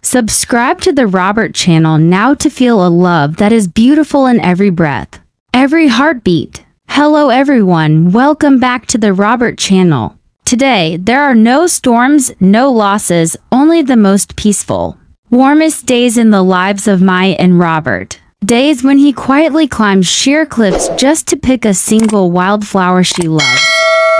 Subscribe to the Robert channel now to feel a love that is beautiful in every breath, every heartbeat. Hello everyone, welcome back to the Robert channel. Today, there are no storms, no losses, only the most peaceful, warmest days in the lives of Mai and Robert. Days when he quietly climbs sheer cliffs just to pick a single wildflower she loves.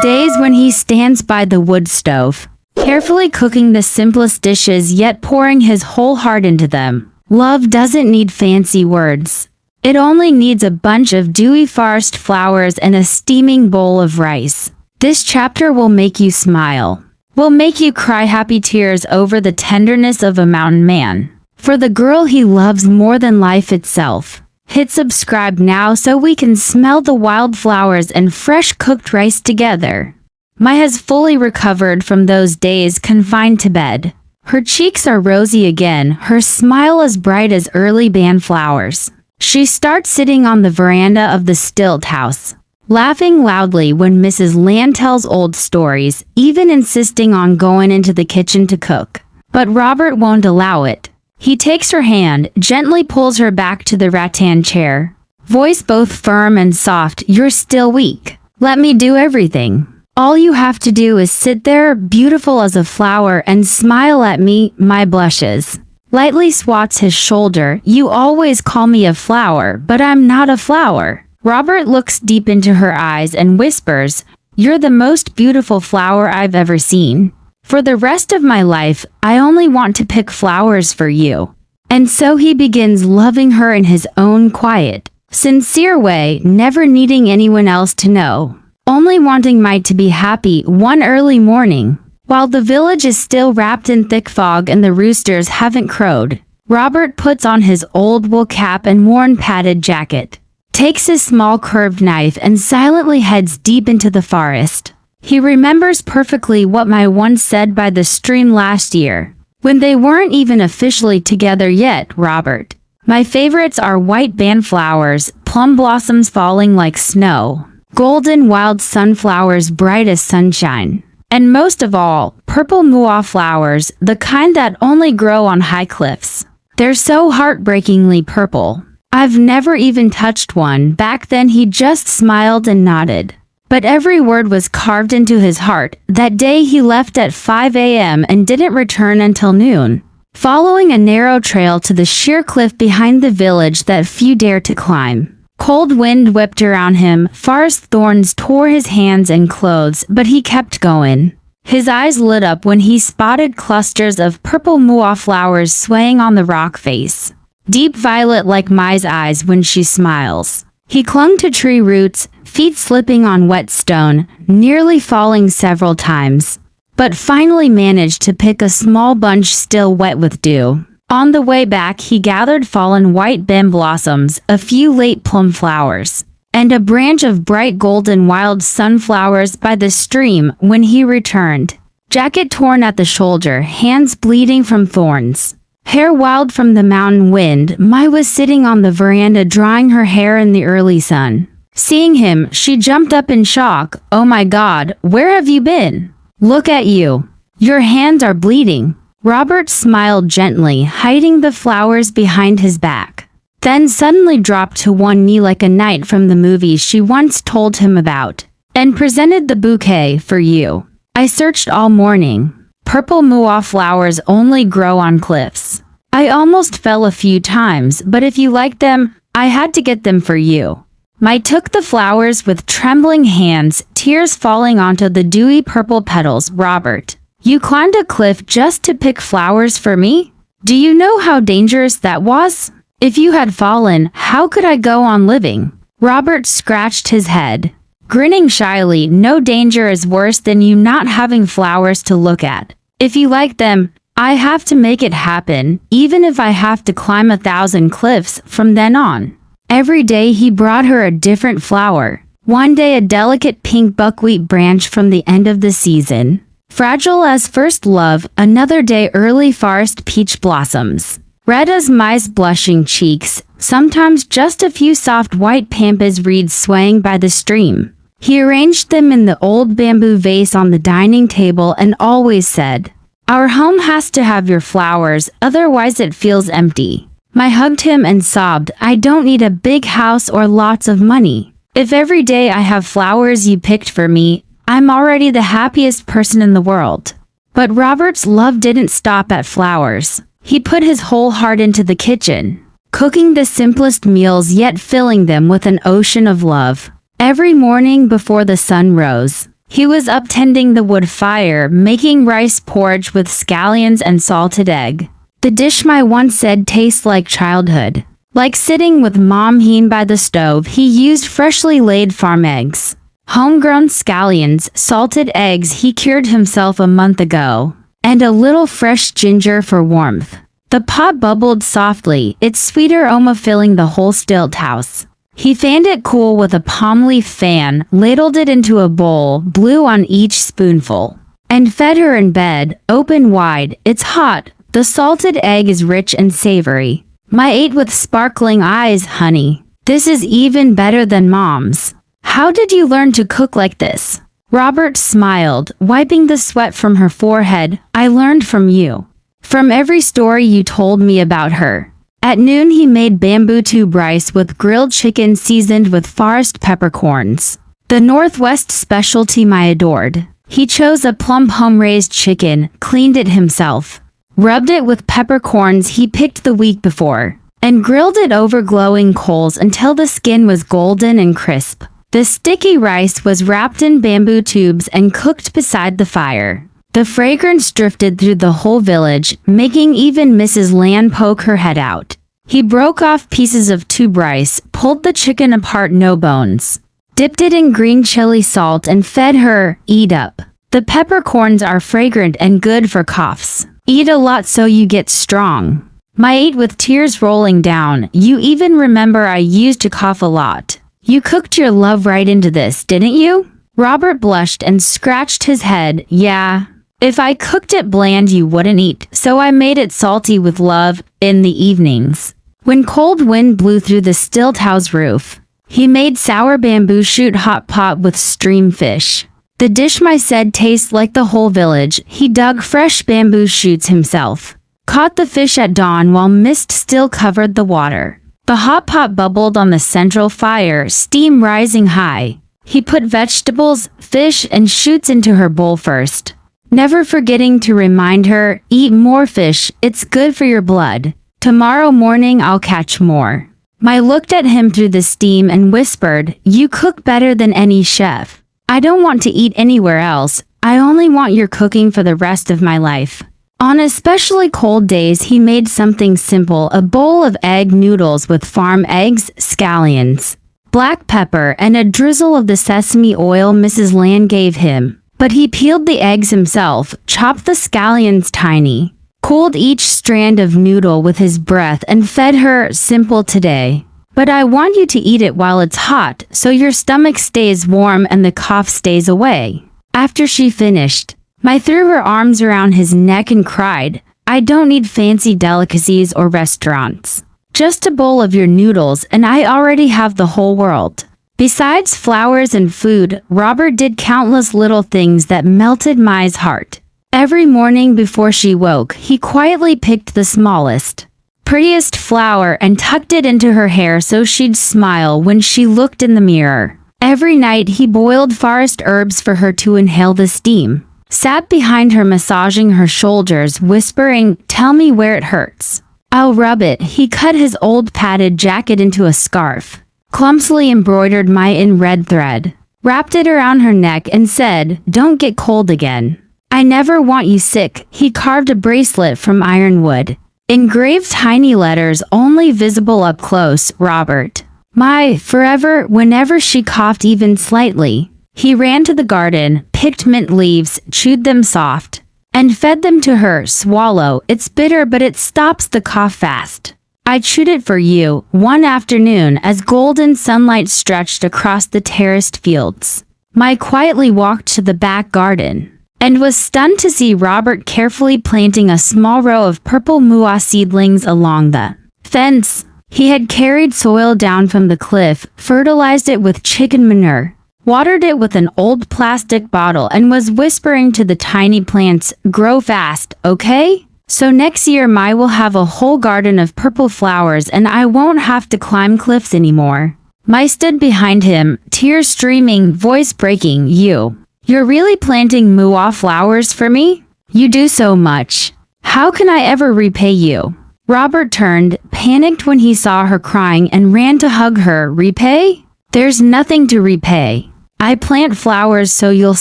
Days when he stands by the wood stove, carefully cooking the simplest dishes yet pouring his whole heart into them. Love doesn't need fancy words. It only needs a bunch of dewy forest flowers and a steaming bowl of rice. This chapter will make you smile. Will make you cry happy tears over the tenderness of a mountain man. For the girl he loves more than life itself. Hit subscribe now so we can smell the wildflowers and fresh cooked rice together. Mai has fully recovered from those days confined to bed. Her cheeks are rosy again, her smile as bright as early band flowers. She starts sitting on the veranda of the Stilt house, laughing loudly when Mrs. Land tells old stories, even insisting on going into the kitchen to cook. But Robert won't allow it. He takes her hand, gently pulls her back to the rattan chair. Voice both firm and soft, "You're still weak. Let me do everything. All you have to do is sit there, beautiful as a flower, and smile at me." Mai blushes. Lightly swats his shoulder. "You always call me a flower, but I'm not a flower." Robert looks deep into her eyes and whispers, "You're the most beautiful flower I've ever seen. For the rest of my life, I only want to pick flowers for you." And so he begins loving her in his own quiet, sincere way, never needing anyone else to know. Only wanting Mai to be happy. One early morning, while the village is still wrapped in thick fog and the roosters haven't crowed, Robert puts on his old wool cap and worn padded jacket, takes his small curved knife and silently heads deep into the forest. He remembers perfectly what Mai once said by the stream last year, when they weren't even officially together yet. "Robert, my favorites are white band flowers, plum blossoms falling like snow, golden wild sunflowers bright as sunshine, and most of all, purple muwa flowers, the kind that only grow on high cliffs. They're so heartbreakingly purple. I've never even touched one." Back then he just smiled and nodded. But every word was carved into his heart. That day he left at 5 a.m. and didn't return until noon, following a narrow trail to the sheer cliff behind the village that few dare to climb. Cold wind whipped around him, forest thorns tore his hands and clothes, but he kept going. His eyes lit up when he spotted clusters of purple muwa flowers swaying on the rock face, deep violet like Mai's eyes when she smiles. He clung to tree roots, feet slipping on wet stone, nearly falling several times, but finally managed to pick a small bunch still wet with dew. On the way back he gathered fallen white band blossoms, a few late plum flowers, and a branch of bright golden wild sunflowers by the stream. When he returned, jacket torn at the shoulder, hands bleeding from thorns, hair wild from the mountain wind, Mai was sitting on the veranda drying her hair in the early sun. Seeing him, she jumped up in shock. "Oh my God, where have you been? Look at you. Your hands are bleeding." Robert smiled gently, hiding the flowers behind his back, then suddenly dropped to one knee like a knight from the movie she once told him about, and presented the bouquet. "For you. I searched all morning. Purple muwa flowers only grow on cliffs. I almost fell a few times, but if you like them, I had to get them for you." Mai took the flowers with trembling hands, tears falling onto the dewy purple petals. "Robert, you climbed a cliff just to pick flowers for me? Do you know how dangerous that was? If you had fallen, how could I go on living?" Robert scratched his head, grinning shyly. "No danger is worse than you not having flowers to look at. If you like them, I have to make it happen, even if I have to climb 1,000 cliffs." From then on, every day he brought her a different flower. One day a delicate pink buckwheat branch from the end of the season, fragile as first love. Another day early forest peach blossoms, red as Mai's blushing cheeks. Sometimes just a few soft white pampas reeds swaying by the stream. He arranged them in the old bamboo vase on the dining table and always said, Our home has to have your flowers, otherwise it feels empty. I hugged him and sobbed, I don't need a big house or lots of money. If every day I have flowers you picked for me, I'm already the happiest person in the world. But Robert's love didn't stop at flowers. He put his whole heart into the kitchen, cooking the simplest meals yet filling them with an ocean of love. Every morning before the sun rose, he was up tending the wood fire, making rice porridge with scallions and salted egg. The dish my once said tastes like childhood. Like sitting with Mom Heen by the stove, he used freshly laid farm eggs. Homegrown scallions, salted eggs he cured himself a month ago, and a little fresh ginger for warmth. The pot bubbled softly, its sweeter aroma filling the whole stilt house. He fanned it cool with a palm leaf fan, ladled it into a bowl, blew on each spoonful, and fed her in bed, open wide. It's hot. The salted egg is rich and savory. I ate with sparkling eyes, honey. This is even better than Mom's. How did you learn to cook like this? Robert smiled, wiping the sweat from her forehead. I learned from you. From every story you told me about her. At noon he made bamboo tube rice with grilled chicken seasoned with forest peppercorns. The Northwest specialty I adored. He chose a plump home-raised chicken, cleaned it himself, rubbed it with peppercorns he picked the week before, and grilled it over glowing coals until the skin was golden and crisp. The sticky rice was wrapped in bamboo tubes and cooked beside the fire. The fragrance drifted through the whole village, making even Mrs. Land poke her head out. He broke off pieces of tube rice, pulled the chicken apart no bones, dipped it in green chili salt and fed her. Eat up. The peppercorns are fragrant and good for coughs. Eat a lot so you get strong. I ate with tears rolling down. You even remember I used to cough a lot. You cooked your love right into this, didn't you? Robert blushed and scratched his head. Yeah. If I cooked it bland you wouldn't eat, so I made it salty with love. In the evenings, when cold wind blew through the stilt house roof, he made sour bamboo shoot hot pot with stream fish. The dish I said tastes like the whole village. He dug fresh bamboo shoots himself, caught the fish at dawn while mist still covered the water. The hot pot bubbled on the central fire, steam rising high. He put vegetables, fish, and shoots into her bowl first, never forgetting to remind her, eat more fish, it's good for your blood. Tomorrow morning I'll catch more. I looked at him through the steam and whispered, you cook better than any chef. I don't want to eat anywhere else. I only want your cooking for the rest of my life. On especially cold days he made something simple, a bowl of egg noodles with farm eggs, scallions, black pepper, and a drizzle of the sesame oil Mrs. Land gave him. But he peeled the eggs himself, chopped the scallions tiny, cooled each strand of noodle with his breath and fed her. Simple today. But I want you to eat it while it's hot, so your stomach stays warm and the cough stays away. After she finished, I threw her arms around his neck and cried, I don't need fancy delicacies or restaurants. Just a bowl of your noodles and I already have the whole world. Besides flowers and food, Robert did countless little things that melted Mai's heart. Every morning before she woke, he quietly picked the smallest, prettiest flower and tucked it into her hair so she'd smile when she looked in the mirror. Every night he boiled forest herbs for her to inhale the steam, sat behind her massaging her shoulders, whispering, tell me where it hurts. I'll rub it. He cut his old padded jacket into a scarf, clumsily embroidered Mai in red thread, wrapped it around her neck and said, don't get cold again. I never want you sick. He carved a bracelet from ironwood, engraved tiny letters only visible up close, Robert. Mai, forever. Whenever she coughed even slightly, he ran to the garden, picked mint leaves, chewed them soft, and fed them to her. Swallow, it's bitter but it stops the cough fast. I chewed it for you. One afternoon, as golden sunlight stretched across the terraced fields, Mai quietly walked to the back garden and was stunned to see Robert carefully planting a small row of purple mua seedlings along the fence. He had carried soil down from the cliff, fertilized it with chicken manure, watered it with an old plastic bottle, and was whispering to the tiny plants, "Grow fast, okay? So next year Mai will have a whole garden of purple flowers and I won't have to climb cliffs anymore." Mai stood behind him, tears streaming, voice breaking. You're really planting mua flowers for me? You do so much. How can I ever repay you?" Robert turned, panicked when he saw her crying, and ran to hug her. "Repay? There's nothing to repay. I plant flowers so you'll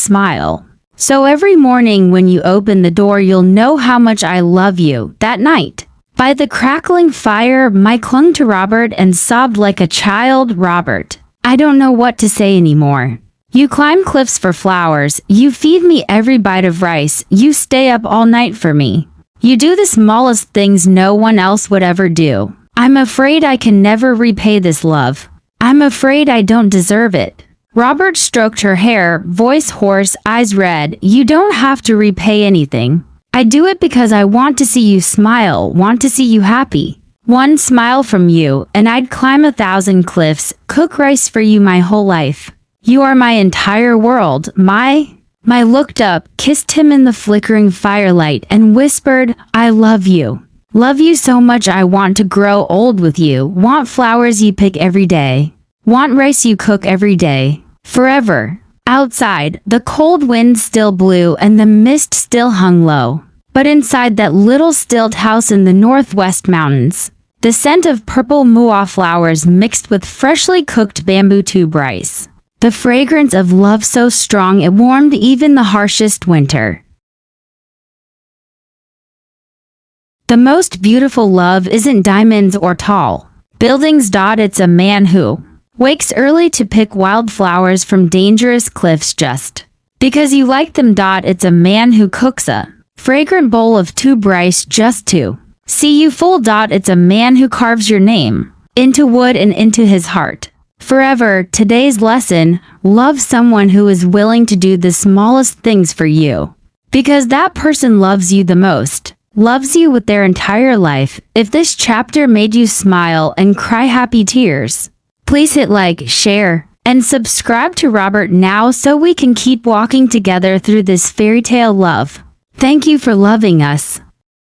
smile. So every morning when you open the door you'll know how much I love you." That night, by the crackling fire, Mai clung to Robert and sobbed like a child. "Robert, I don't know what to say anymore. You climb cliffs for flowers, you feed me every bite of rice, you stay up all night for me. You do the smallest things no one else would ever do. I'm afraid I can never repay this love. I'm afraid I don't deserve it." Robert stroked her hair, voice hoarse, eyes red. "You don't have to repay anything. I do it because I want to see you smile, want to see you happy. One smile from you, and I'd climb 1,000 cliffs, cook rice for you my whole life. You are my entire world." Mai looked up, kissed him in the flickering firelight, and whispered, "I love you. Love you so much I want to grow old with you, want flowers you pick every day. Want rice you cook every day. Forever." Outside, the cold wind still blew and the mist still hung low. But inside that little stilt house in the northwest mountains, the scent of purple mua flowers mixed with freshly cooked bamboo tube rice. The fragrance of love so strong it warmed even the harshest winter. The most beautiful love isn't diamonds or tall buildings. It's a man who wakes early to pick wildflowers from dangerous cliffs just because you like them. It's a man who cooks a fragrant bowl of tube rice just to see you full. It's a man who carves your name into wood and into his heart forever. Today's lesson: love someone who is willing to do the smallest things for you, because that person loves you the most, loves you with their entire life. If this chapter made you smile and cry happy tears, please hit like, share, and subscribe to Robert now so we can keep walking together through this fairy tale love. Thank you for loving us.